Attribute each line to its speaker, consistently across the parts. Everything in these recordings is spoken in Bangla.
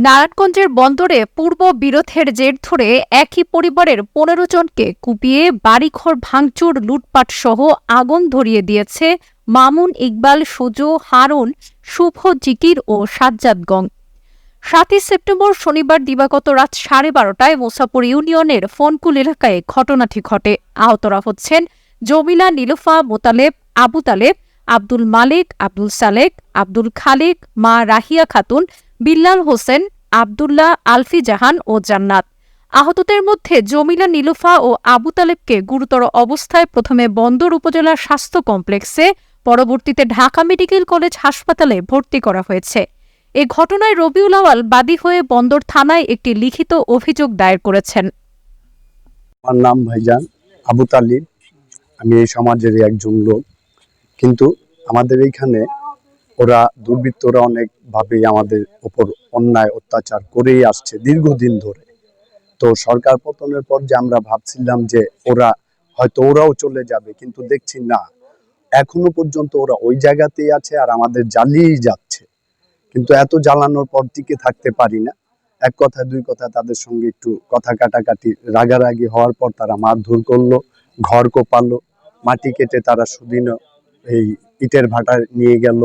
Speaker 1: নারায়ণগঞ্জের বন্দরে পূর্ব বিরোধের জের ধরে একই পরিবারের ১৫ জনকে কুপিয়ে বাড়িঘর ভাঙচুর লুটপাট সহ আগুন ধরিয়ে দিয়েছে মামুন, ইকবাল, সুজু, হারুন, শুভ, জিকির ও সাজ্জাদ গং। ৭ই সেপ্টেম্বর শনিবার দিবাগত রাত ১২:৩০টায় মুসাপুর ইউনিয়নের ফোনকুল এলাকায় ঘটনাটি ঘটে। আহতরা হচ্ছেন জমিলা, নীলুফা, মোতালেব, আবু তালেব, আব্দুল মালিক, আব্দুল সালেক, আব্দুল খালিক, মা রাহিয়া খাতুন, বিল্লাল হোসেন, আবদুল্লাহ, আলফি জাহান ও জান্নাত। আহতদের মধ্যে জমিলা, নীলুফা ও আবু তালেবকে গুরুতর অবস্থায় প্রথমে বন্দর উপজেলা স্বাস্থ্য কমপ্লেক্সে, পরবর্তীতে ঢাকা মেডিকেল কলেজ হাসপাতালে ভর্তি করা হয়েছে। এ ঘটনায় রবিউল আওয়াল বাদী হয়ে বন্দর থানায় একটি লিখিত অভিযোগ দায়ের করেছেন।
Speaker 2: আমার নাম ভাইজান আবু তালিব। আমি এই সমাজের একজন লোক, কিন্তু আমাদের এইখানে ওরা দুর্বৃত্তরা অনেকভাবেই আমাদের উপর অন্যায় অত্যাচার করেই আসছে দীর্ঘদিন ধরে। তো সরকার পতনের পর যে আমরা ভাবছিলাম যে ওরাও চলে যাবে, কিন্তু দেখছি না, এখনো পর্যন্ত ওরা ওই জায়গাতেই আছে আর আমাদের জ্বালিয়েই যাচ্ছে। কিন্তু এত জ্বালানোর পর টিকে থাকতে পারি না। এক কথা দুই কথা তাদের সঙ্গে একটু কথা কাটাকাটি রাগারাগি হওয়ার পর তারা মারধর করলো, ঘর কোপালো, মাটি কেটে তারা সুদিন এই ইটের ভাটা নিয়ে গেল।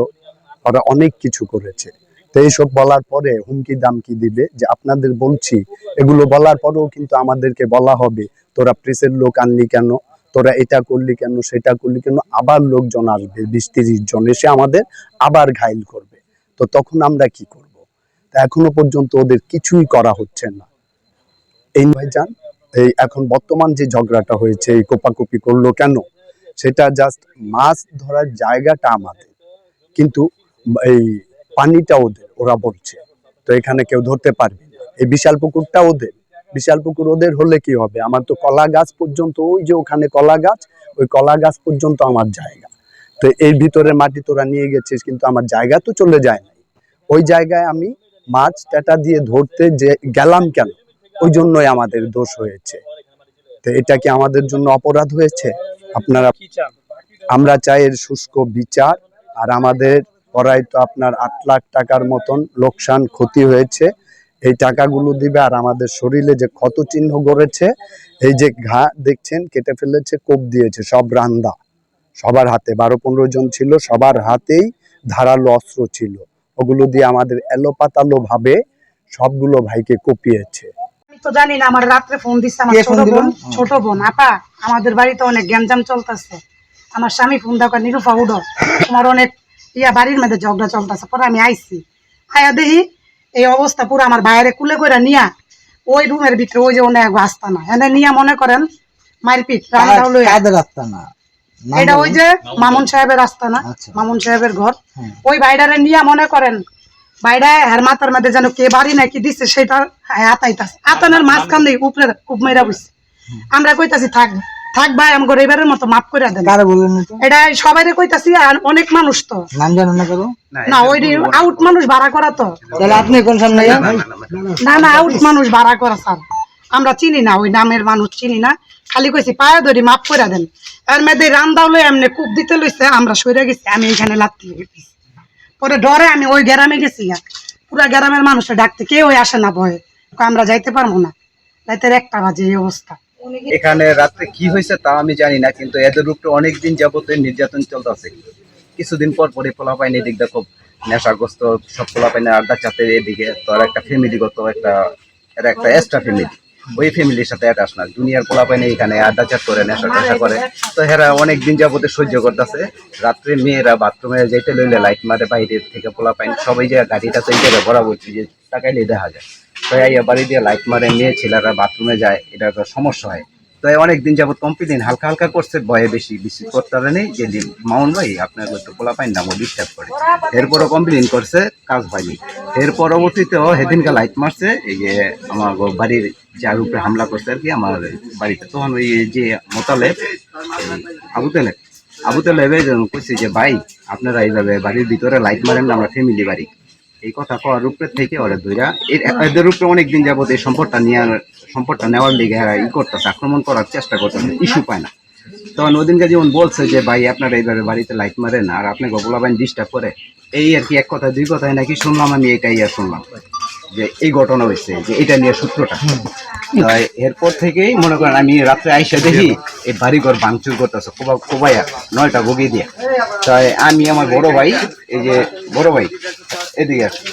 Speaker 2: ওরা অনেক কিছু করেছে। তো এইসব বলার পরে হুমকি দামকি দিবে যে আপনাদের বলছি, এগুলো বলার পরেও কিন্তু আমাদেরকে বলা হবে তোরা প্রেসের লোক আনলি কেন, তোরা এটা করলি কেন, সেটা করলি কেন। আবার লোকজন আসবে, ২০-৩০ জন এসে আমাদের আবার ঘাইল করবে। তো তখন আমরা কি করব? তা এখনো পর্যন্ত ওদের কিছুই করা হচ্ছে না। এই ভাইজান, এই এখন বর্তমান যে ঝগড়াটা হয়েছে, এই কোপাকুপি করলো কেন, সেটা জাস্ট মাছ ধরার জায়গাটা আমাদের, কিন্তু এই পানিটা ওদের, ওরা বলছে। তো এখানে কেউ ধরতে পারবে না। এই বিশাল পুকুরটা ওদের, বিশাল পুকুর ওদের হলে কি হবে? আমার তো কলা গাছ পর্যন্ত, ওই যে ওখানে কলা গাছ, ওই কলা গাছ পর্যন্ত আমার জায়গা। তো এর ভিতরে মাটি তোরা নিয়ে গেছিস, কিন্তু আমার জায়গা তো চলে যায় না। ওই জায়গায় আমি মাছ টাটা দিয়ে ধরতে যে গেলাম কেন, ওই জন্যই আমাদের দোষ হয়েছে। তো এটা কি আমাদের জন্য অপরাধ হয়েছে? আপনারা, আমরা চাই এর শুষ্ক বিচার। আর আমাদের প্রায় তো আপনার ৮ লাখ টাকার মতন লোকসান ক্ষতি হয়েছে। এই টাকাগুলো দিবে। আর আমাদের শরীরে যে ক্ষত চিহ্ন গড়েছে, এই যে ঘা দেখছেন কেটে ফেলেছে, কোপ দিয়েছে, সব রান্দা, সবার হাতে ১২-১৫ জন ছিল, সবার হাতেই ধারালো অস্ত্র ছিল। ওগুলো দিয়ে আমাদের এলোপাতালো ভাবে সবগুলো ভাইকে কুপিয়েছে।
Speaker 3: আমি তো জানি না, আমার রাত্রে ফোন দিচ্ছে আমার ছোট বোন, আপা আমাদের বাড়িতে অনেক গ্যাঞ্জাম চলতেছে। আমার স্বামী ফোন দাও, নিরুফা উডো, তোমার অনেক বাড়ির মধ্যে ঝগড়া চলতেছে। পরে আমি আইছি, আয়া দেখি এই অবস্থা। পুরো আমার বাইরে কুলে করে নিয়া ওই রুমের ভিতরে, ওই যে অনেক আস্তানা এনে নিয়ে, মনে করেন মারপিট। এটা ওই যে মামুন সাহেবের আস্তানা, মামুন সাহেবের ঘর। ওই বাইডারে নিয়ে, মনে করেন বাইরে হের মাথার মধ্যে যেন কে বাড়ি নাকি দিচ্ছে, সেটা আতাইতাছে। আতানের মাঝখান দিয়ে উপরে কূপ মেরা বসছে। আমরা কইতাছি থাক থাক ভাই, আমাকে এবারের মতো মাফ করে দেন। এটা সবাই কইতাছি। আর অনেক মানুষ তো না, ওই আউট মানুষ ভাড়া করা। তো আপনি কোন সামনে? না না, আউট মানুষ ভাড়া করা স্যার, আমরা চিনি না, ওই নামের মানুষ চিনি না। খালি কইছি পায়ে ধরি মাফ করে দেন। এর মধ্যে রান্দাও লই এমনি কূপ দিতে লইছে, আমরা সরে গেছি। আমি এখানে লাত্তি গেছি। পরে ডরে আমি ওই গ্রামে গেছি, পুরা গ্রামের মানুষের ডাকতে কেউ আসে না, ভয়ে আমরা যাইতে পারবো না। রাতের ১টা বাজে এই অবস্থা।
Speaker 4: এখানে রাত্রে কি হয়েছে তা আমি জানি না, কিন্তু এদের উপরে অনেকদিন যাবত নির্যাতন চলতেছে। কিছুদিন পর পরে পোলাপাইন এদিক দিয়ে খুব নেশাগ্রস্ত, সব পোলাপাইনে আড্ডা চাতে এদিকে। তো আর একটা ফ্যামিলিগত একটা এক্সট্রা ফ্যামিলি, ওই ফ্যামিলির সাথে অ্যাটাচ না। দুনিয়ার পোলাপাইনে এখানে আড্ডা চাট করে, নেশা করে। তো হেরা অনেকদিন যাবতে সহ্য করতেছে। রাত্রে মেয়েরা বাথরুমে যেতে লইলে লাইট মারে, বাইরে থেকে পোলাপাইন সবাই যে গাড়িটা তৈরি করে বরাবর যে তাকাইলে দেখা যায়। তো এই বাড়ি দিয়ে লাইট মারে, মেয়ে ছেলেরা বাথরুমে যায়, এটা একটা সমস্যা হয়। তো অনেকদিন যাবত কমপ্লেন হালকা হালকা করছে, ভয়ে বেশি করতে নেই যে মামুন ভাই আপনার একটু পোলাপাইন নাম ডিস্টার্ব করে। এরপরও কমপ্লেন করছে, কাজ হয়নি। এর পরবর্তীতেও সেদিনকে লাইট মারছে, এই যে আমার বাড়ির যার উপরে হামলা করছে আর কি আমার বাড়িতে। তখন ওই যে মোতালেব, আবু তালেব কইছে যে ভাই আপনারা এইভাবে বাড়ির ভিতরে লাইট মারেন না, আমরা ফ্যামিলি বাড়ি। এই কথা কওয়ার উপরে থেকে ওরা ধইরা এদের উপরে অনেকদিন যাবত এই সম্পদটা নেওয়ার লিগে করতেছে, আক্রমণ করার চেষ্টা করতেছে, ইস্যু পায় না। তখন ওদিনকে যেমন বলছে যে ভাই আপনারা এইভাবে বাড়িতে লাইট মারেন আর আপনাকে পোলাপাইন ডিস্টার্ব করে, এই আর কি। এক কথা দুই কথায় নাকি শুনলাম আমি, এটাই আর শুনলাম। যে এই ঘটনা হয়েছে, যে এটা নিয়ে সূত্রটা। তাই এরপর থেকেই মনে করেন আমি রাত্রে আইসা দেখি এই বাড়িঘর ভাঙচুর করতেছে কোবাইয়া 9টা বগি দিয়ে। তাই আমি আমার বড় ভাই, এই যে বড় ভাই এদিকে আসে,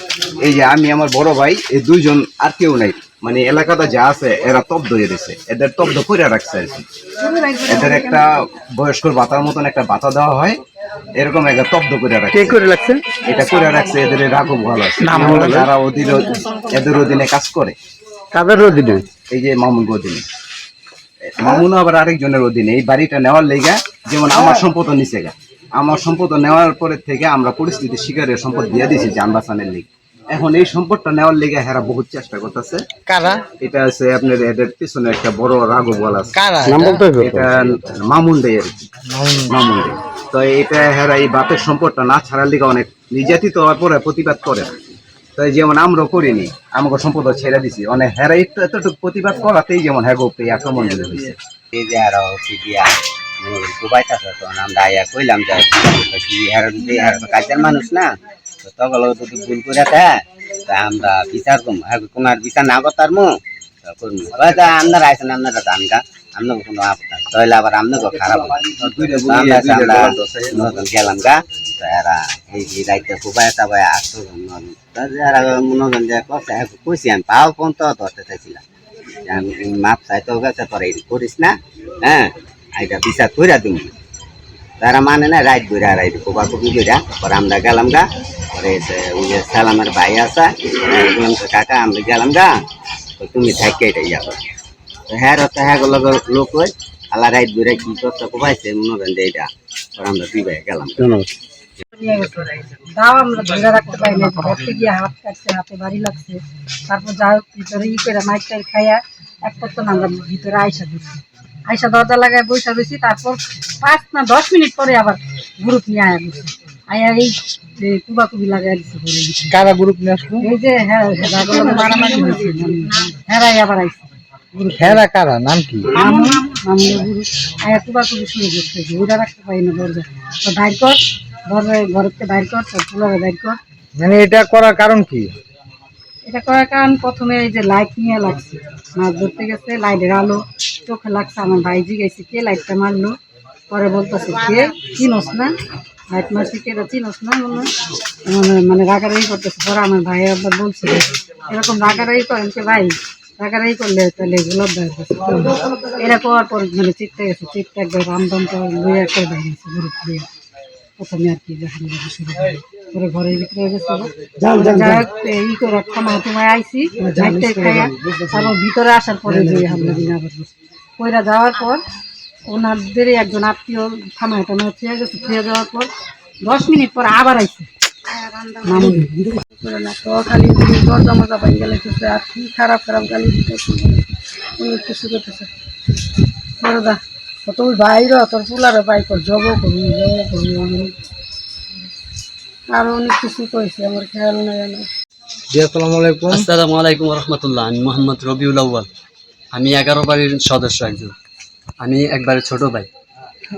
Speaker 4: এই যে আমি আমার বড় ভাই, এই দুইজন আর কেউ নাই, মানে এলাকাটা যা আছে এরা তব্দ হয়ে দিছে, এদের তব্দ করে রাখছে আর কি। এদের একটা বয়স্কর বাতার মতন একটা বাতা দেওয়া হয়, এরকম একটা তব্দ করে রাখছে।
Speaker 2: কে করে রাখছেন?
Speaker 4: এটা করে রাখছে এদের রাঘব ভালো আছে, যারা এদের অধীনে কাজ করে।
Speaker 2: কাদের অধীনে?
Speaker 4: এই যে মামুন অধীনে, মামুনও আবার আরেকজনের অধীনে। এই বাড়িটা নেওয়ার লেগা যেমন আমার সম্পদ নিচে গা, আমার সম্পদ নেওয়ার পরে থেকে আমরা পরিস্থিতির শিকারের সম্পদ দিয়ে দিয়েছি যান বাঁচানোর লেগে। এখন এই সম্পদটা নেওয়ার লেগে হেরা বহুত চেষ্টা করতেছে।
Speaker 5: কারা?
Speaker 4: এটা আছে আপনার এদের পিছনে একটা বড় রাঘব বল আছে,
Speaker 5: কারা?
Speaker 2: নাম বলতে হবে?
Speaker 4: এটা মামুন দেয় আর কি, মামুন দেয়। তো এটা হেরা এই বাপের সম্পদটা না ছাড়ার লিগে অনেক নির্যাতিত হওয়ার পরে প্রতিবাদ করে। তাই যেমন আমরা করিনি, আমাকে সম্পদ ছেড়ে দিছি, অনেক হেরা একটু এতটুকু প্রতিবাদ করাতেই যেমন হ্যাঁ গোপে আক্রমণ হয়েছে।
Speaker 6: এই যে আর হচ্ছে দিয়া কুবাইতেছে, তখন আমরা আইয়া কইলাম যে কাজের মানুষ না, তো তখন যদি ভুল করে দেয় তা আমরা বিচার করবো, কোনার বিচার না করতার মো করবো। আপনারা আইসেন, আপনারা জান গা, আপনাকে কোনো আপনার তাহলে আবার আপনাকে খারাপ গেলাম গা। তো এরা এই যে রাইতে কুবাই টাবাই আসতো মনে করেন যে কইছি আমি পাও পর্যন্ত ধরতে চাইছিলাম, আমি মাপ চাইতেও গেছে তোরা এই করিস না, হ্যাঁ এটা বিচার কইরা দিব। তারা মানে না, রাইট বইরা রাইট কোবা কপি বইরা পরে আমরা গেলাম গা। পরে ওই যে সালামের ভাই আসা, কাকা আমরা গেলাম গা, তো তুমি থাকি এটা ইয়া করো। তো হ্যাঁ হ্যাঁ লোক ওই আল্লাহ রাইট বইরা কি করতে কোবাইছে মনে করেন যে এইটা। পরে আমরা দুই ভাই গেলাম।
Speaker 3: দাও আমরা ধরে রাখতে পারি না, ধরতে গিয়ে হাত কাটছে, হাতে বাড়ি লাগছে। তারপর যা হোক ভিতরে করে মাইক টাইক খাইয়া এক পত্তন আমরা ভিতরে আইসা দিচ্ছি, আইসা দরজা লাগায় বসে রয়েছি। তারপর 5 না 10 মিনিট পরে আবার গ্রুপ নিয়ে আয়া গেছে, আয়া এই কুবাকুবি লাগাই দিচ্ছে।
Speaker 5: কারা গ্রুপ নিয়ে আসলো?
Speaker 3: এই যে হ্যাঁ মারামারি হয়েছে, হেরাই আবার আইসে।
Speaker 5: হেরা কারা? নাম কি?
Speaker 3: মামুনের গ্রুপ আয়া কুবাকুবি শুরু করছে, ঘুরে রাখতে পারি না দরজা। তো বাইর কর, ঘরকে বাইর কর, পুলারে বাইর কর।
Speaker 5: মানে এটা করার কারণ কি?
Speaker 3: এটা করার কারণ প্রথমে এই যে লাইট নিয়ে লাগছে, মাছ ধরতে গেছে, লাইটের আলো চোখে লাগছে। আমার ভাই জিজ্ঞাসা কে লাইটটা মারলো, পরে বলতেছে কে চিনোস না, লাইট মারছি কে চিনোস না, মানে রাগারাগি করতেছে। পরে আমার ভাই আবার বলছে এরকম রাগারাগি করেন কে ভাই, রাগারাগি করলে তাহলে গোলাপ ভাই এরা করার পর মানে চিৎতে গেছে, চিৎতে একবার রামদাম লইয়া করে বাইরে গেছে গ্রুপ দিয়ে। প্রথমে আর কি যখন শুরু করে পরে ঘরের ভিতরে গেছে, ই করে ক্ষমা টুমায় আইসি খাইয়া। তারপর ভিতরে আসার পরে যে হামলা দিন আবার কইরা যাওয়ার পর ওনাদের একজন আত্মীয় থামায় টামায় থুয়ে গেছে, থুয়ে যাওয়ার পর 10 মিনিট পর আবার আইসে তো খালি দরজা মজা পাই গেলে আর কি খারাপ খারাপ গালি দিতেছে, কিছু করতেছে। দা তোর ভাইরা তোর পুলারে পাই কর জব করবি আরো অনেক কিছু কইছে, আমার খেয়াল নাই।
Speaker 5: জি আসসালামু আলাইকুম।
Speaker 7: আসসালামু আলাইকুম রহমতুল্লাহ। আমি মোহাম্মদ রবিউল আউয়াল, আমি 11 বাড়ির সদস্য একজন। আমি একবারে ছোট ভাই।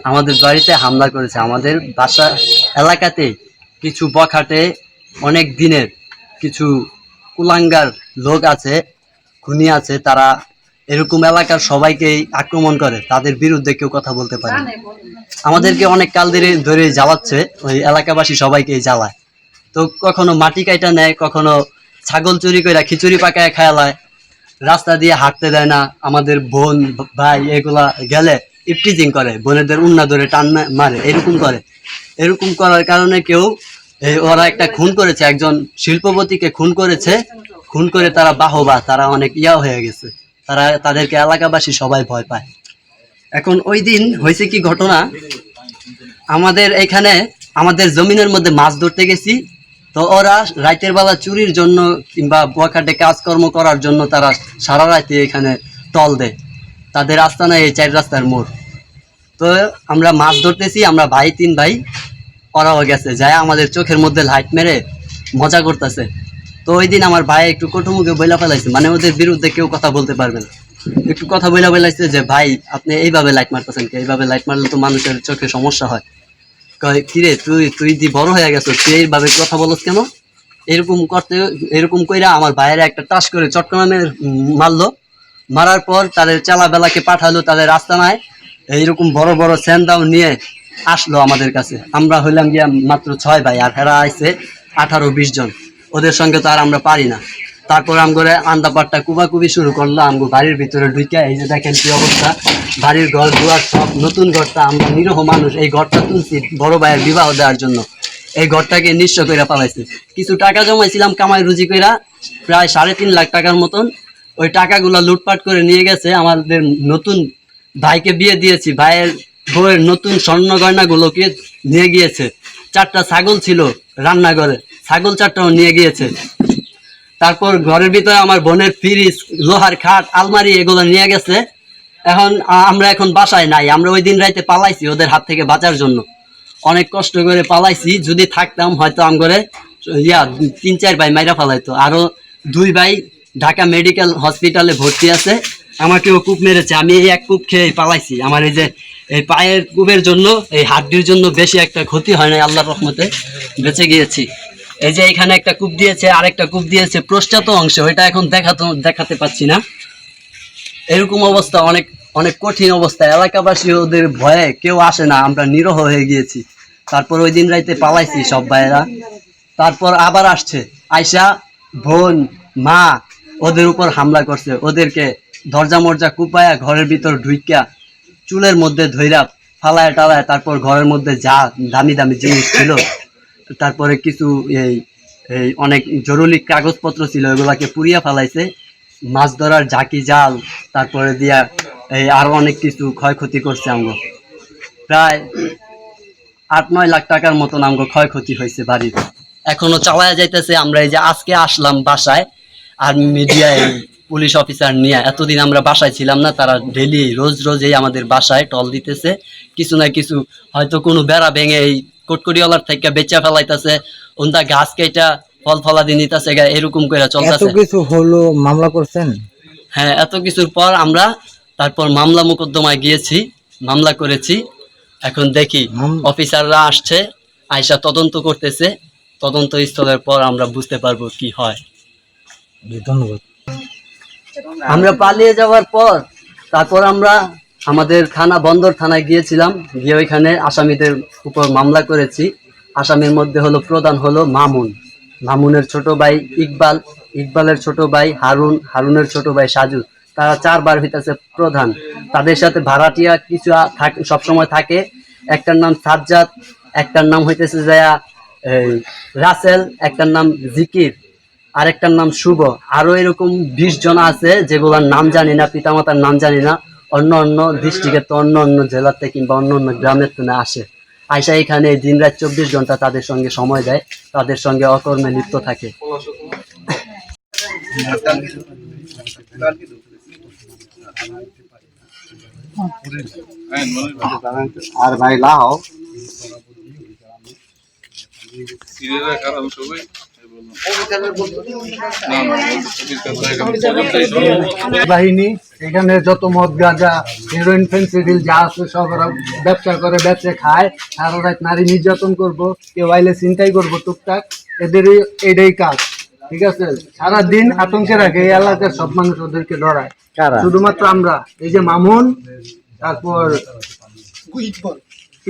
Speaker 7: আমাদের বাড়িতে হামলা করেছে, আমাদের বাসা এলাকাতে কিছু বখাটে অনেক দিনের কিছু কুলাঙ্গার লোক আছে, খুনি আছে, তারা এরকম এলাকার সবাইকেই আক্রমণ করে, তাদের বিরুদ্ধে কেউ কথা বলতে পারে না। আমাদেরকে অনেক কাল ধরে জ্বালাচ্ছে, ওই এলাকাবাসী সবাইকেই জ্বালায়। তো কখনো মাটি কাইটা নেয়, কখনো ছাগল চুরি করে খিচুড়ি পাকায় খায়ালায়, রাস্তা দিয়ে হাঁটতে দেয় না। আমাদের বোন ভাই এগুলা গেলে ইফটিজিং করে, বোনেদের উন্না ধরে টান মারে, এরকম করে। এরকম করার কারণে কেউ ওরা একটা খুন করেছে, একজন শিল্পপতিকে খুন করেছে। খুন করে তারা বাহবা, তারা অনেক হয়ে গেছে, তাদেরকে এলাকাবাসী সবাই ভয় পায়। এখন ওই দিন হয়েছে কি ঘটনা, আমাদের এখানে আমাদের জমিনের মধ্যে মাছ ধরতে গেছি। তো ওরা রাতের বেলা চুরির জন্য কিংবা বখাটে কাজকর্ম করার জন্য তারা সারা রাতে এখানে টল দেয়। তাদের আস্তানা এই 4 রাস্তার মোড়। তো আমরা মাছ ধরতেছি, আমরা ভাই 3 ভাই, ওরাও গেছে যায় আমাদের চোখের মধ্যে লাইট মেরে মজা করতেছে। তো ওই দিন আমার ভাই একটু কটুমুখে বইলা ফেলাইছে, মানে ওদের বিরুদ্ধে কেউ কথা বলতে পারবে না, একটু কথা বইলা ফেলাইছে যে ভাই আপনি এইভাবে লাইট মারতেছেন, এইভাবে লাইট মারলে তো মানুষের চোখে সমস্যা হয়। কিরে তুই বড় হয়ে গেছো, তুই এইভাবে কথা বলছ কেন? এরকম কইরা আমার বাইরে একটা টাস করে চট্টগ্রামে মারলো। মারার পর তাদের চালাবেলাকে পাঠালো তাদের রাস্তা নাই, এইরকম বড় বড় স্যান্ডাও নিয়ে আসলো আমাদের কাছে। আমরা হইলাম গিয়া মাত্র 6 ভাই, আর হেরা আইছে 18-20 জন। ওদের সঙ্গে তো আর আমরা পারি না। তারপর আমগরে আন্দাপাট্টা কুবাকুবি শুরু করলো। আমগো বাড়ির ভিতরে ঢুকে, এই যে দেখেন কি অবস্থা, বাড়ির ঘর দুয়ার সব নতুন ঘরটা, আমরা নিরহ মানুষ এই ঘরটা তুলছি বড় ভাইয়ের বিবাহ দেওয়ার জন্য। এই ঘরটাকে নিঃস্ব কইরা পালাইছে। কিছু টাকা জমাইছিলাম কামাই রুজি কইরা, প্রায় 3.5 লাখ টাকার মতন। ওই টাকাগুলো লুটপাট করে নিয়ে গেছে। আমাদের নতুন ভাইকে বিয়ে দিয়েছি, ভাইয়ের বউয়ের নতুন স্বর্ণ গয়নাগুলোকে নিয়ে গিয়েছে। 4টা ছাগল ছিল রান্নাঘরে, ছাগল 4টাও নিয়ে গিয়েছে। তারপর ঘরের ভিতরে আমার বোনের ফ্রিজ, লোহার খাট, আলমারি এগুলো নিয়ে গেছে। আমরা এখন বাসায় নাই। আমরা ওই দিন রাইতে পালাইছি ওদের হাত থেকে বাঁচার জন্য, অনেক কষ্ট করে পালাইছি। যদি থাকতাম হয়তো আমগরে 3-4 ভাই মাইরা ফালাইতো। আরো 2 ভাই ঢাকা মেডিকেল হসপিটালে ভর্তি আছে। আমাকেও কূপ মেরেছে, আমি এই এক কূপ খেয়ে পালাইছি। আমার এই যে এই পায়ের কূপের জন্য, এই হাড্ডির জন্য বেশি একটা ক্ষতি হয় না, আল্লাহর রহমতে বেঁচে গিয়েছি। এই যে এখানে একটা কূপ দিয়েছে, আরেকটা কূপ দিয়েছে প্রস্তাত অংশে, ওইটা এখন দেখাতে পাচ্ছি না। এরকম অবস্থা, অনেক অনেক কঠিন অবস্থা। এলাকাবাসী ওদের ভয়ে কেউ আসে না, আমরা নিরহ হয়ে গিয়েছি। তারপর ওই দিন রাইতে পালাইছি সব ভাইয়েরা। তারপর আবার আসছে, আয়সা বোন মা ওদের উপর হামলা করছে। ওদেরকে দরজা মরজা কুপায়া ঘরের ভিতর ঢুইকা চুলের মধ্যে ধইরা ফালায় টালায়, তারপর ঘরের মধ্যে যা দামি দামি জিনিস ছিল, তারপরে কিছু এই এই অনেক জরুরি কাগজপত্র ছিল, ওগুলাকে পুড়িয়া ফালাইছে। মাছ ধরার ঝাঁকি জাল, তারপরে দিয়া এই আরো অনেক কিছু ক্ষয়ক্ষতি করছে। আমগো প্রায় 8-9 লাখ টাকার মতন আমগো ক্ষয়ক্ষতি হয়েছে বাড়ির। এখনো চালায়া যাইতেছে। আমরা এই যে আজকে আসলাম বাসায়, আর মিডিয়ায় পুলিশ অফিসার নিয়ে, এতদিন আমরা বাসায় ছিলাম না, তারা ডেলি রোজ এই আমাদের বাসায় টল দিতেছে। কিছু না কিছু হয়তো কোনো বেড়া ভেঙে এই কটকরিওয়ালার থেকে বেচা ফেলাইতেছে, ওনটা গাছ কেটা ফল ফলাদি নিতেছে, এরকম করে
Speaker 5: এত
Speaker 7: চলতেছে।
Speaker 5: কিছু হলো, মামলা করছেন?
Speaker 7: হ্যাঁ, এত কিছুর পর আমরা তারপর মামলা মোকদ্দমায় গিয়েছি, মামলা করেছি। এখন দেখি অফিসাররা আসছে, আয়সা তদন্ত করতেছে। তদন্ত স্থলের পর আমরা বুঝতে পারবো কি হয়।
Speaker 5: ধন্যবাদ।
Speaker 7: আমরা পালিয়ে যাওয়ার পর তারপর আমরা আমাদের থানা, বন্দর থানায় গিয়েছিলাম। গিয়ে ওইখানে আসামিদের উপর মামলা করেছি। আসামির মধ্যে হলো প্রধান হলো মামুন, মামুনের ছোট ভাই ইকবাল, ইকবালের ছোট ভাই হারুন, হারুনের ছোট ভাই সাজু। তারা 4 বার হইতেছে প্রধান। তাদের সাথে ভাড়াটিয়া কিছু সবসময় থাকে। একটার নাম সাজ্জাদ, একটার নাম হইতেছে রাসেল, একটার নাম জিকির, আরেকটার নাম শুভ। আরো এরকম 20 জন আছে যেগুলোর নাম জানি না, পিতামাতার নাম জানি না। অন্য অন্য ডিস্ট্রিক্টের তো, অন্য অন্য জেলাতে কিংবা অন্য অন্য গ্রামের তো আসে। আয়সা এখানে দিনরাত 24 ঘন্টা তাদের সঙ্গে সময় দেয়, তাদের সঙ্গে অকর্মে লিপ্ত থাকে।
Speaker 6: আর ভাই লাও
Speaker 5: বাহিনী এখানে যত মদ গাঁজা হেরোইন ফেন্সিডিল যা আছে সব ওরা ব্যবসা করে, বেচে খায়। সারা রাত নারী নির্যাতন করবো, কেউ আইলে চিন্তাই করবো টুকটাক, এদেরই এটাই কাজ। ঠিক আছে, সারাদিন আতঙ্কে রাখে এই এলাকার সব মানুষ, ওদেরকে ডরায়। শুধুমাত্র আমরা, এই যে মামুন, তারপর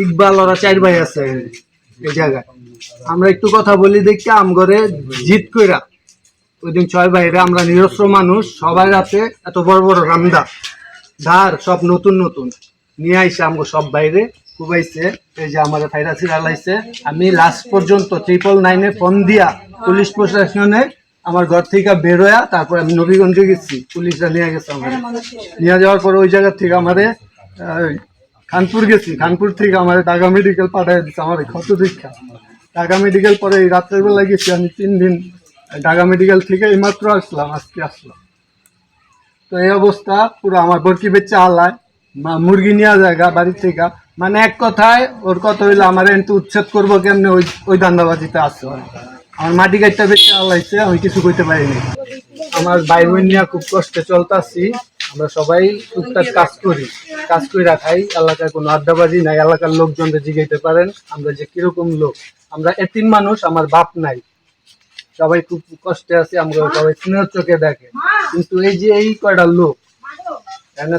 Speaker 5: ইকবাল, ওরা 4 ভাই আছে এই জায়গায়। আমরা একটু কথা বলি দেখতে আমগরে জিত কইরা ওই দিন 6 ভাইরে, আমরা নিরস্ত্র মানুষ, সবাই রাতে এত বড় বড় রামদা ধার সব নতুন নতুন নিয়ে আইসে আমগো সব বাইরে কুবাইছে। এই যে আমার ফাইরাসি আলাইছে। আমি লাস্ট পর্যন্ত 999-এ ফোন দিয়া পুলিশ প্রশাসনে আমার ঘর থেকে বেরোয়া, তারপর আমি নবীগঞ্জে গেছি, পুলিশরা নিয়ে গেছে। আমার নিয়ে যাওয়ার পর ওই জায়গা থেকে আমারে খানপুর গেছি, খানপুর থেকে আমার ঢাকা মেডিকেল পাঠিয়ে দিচ্ছে। আমার ক্ষত দীক্ষা ঢাকা মেডিকেল, পরে এই রাত্রের বেলা গেছি আমি 3 দিন ঢাকা মেডিকেল থেকে, এইমাত্র আসলাম, আজকে আসলাম। তো এই অবস্থা পুরো। আমার বরকি বেচা হালায়, মুরগি নেওয়া জায়গা বাড়ির থেকে, মানে এক কথায় ওর কথা হইলে আমার এনতে উচ্ছেদ করবো কেমনে, ওই ধান্দাবাজিতে আসছে। আমার মাটি গাছটা বেচা হালাইছে, আমি কিছু করতে পারিনি। আমার ভাই বোন নিয়ে খুব কষ্টে চলতেছি। আমরা সবাই টুকটাক কাজ করে রাখাই। এলাকায় কোনো আড্ডাবাজি নাই, এলাকার লোকজনদের জিগাইতে পারেন আমরা যে কিরকম লোক। আমরা এতিম মানুষ, আমার বাপ নাই, সবাই খুব কষ্টে আছে, আমরা সবাই স্নেহ চোখে দেখে, কিন্তু এই যে এই কয়টা লোক এখানে